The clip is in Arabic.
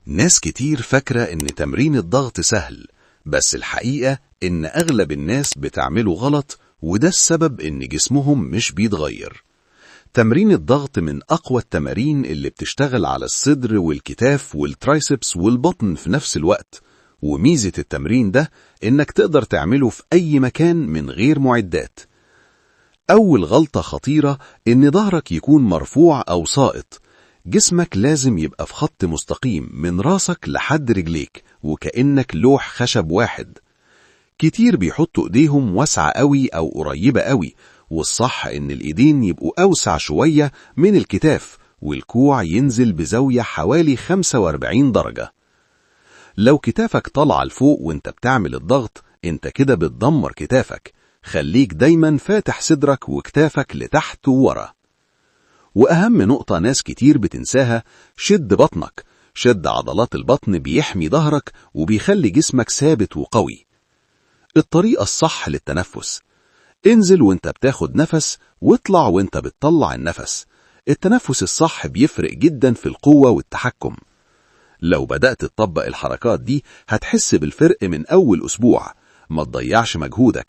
ناس كتير فاكرة إن تمرين الضغط سهل، بس الحقيقة إن أغلب الناس بتعمله غلط، وده السبب إن جسمهم مش بيتغير. تمرين الضغط من أقوى التمارين اللي بتشتغل على الصدر والكتاف والترايسبس والبطن في نفس الوقت، وميزة التمرين ده إنك تقدر تعمله في أي مكان من غير معدات. أول غلطة خطيرة إن ظهرك يكون مرفوع أو ساقط. جسمك لازم يبقى في خط مستقيم من راسك لحد رجليك، وكأنك لوح خشب واحد. كتير بيحطوا ايديهم واسعة قوي أو قريبة قوي، والصح إن الإيدين يبقوا أوسع شوية من الكتاف، والكوع ينزل بزاوية حوالي 45 درجة. لو كتافك طالعة لفوق وانت بتعمل الضغط، انت كده بتدمر كتافك. خليك دايما فاتح صدرك وكتافك لتحت وورا. وأهم نقطة ناس كتير بتنساها: شد بطنك. شد عضلات البطن بيحمي ظهرك وبيخلي جسمك ثابت وقوي. الطريقة الصح للتنفس: انزل وانت بتاخد نفس، واطلع وانت بتطلع النفس. التنفس الصح بيفرق جدا في القوة والتحكم. لو بدأت تطبق الحركات دي هتحس بالفرق من أول أسبوع. ما تضيعش مجهودك،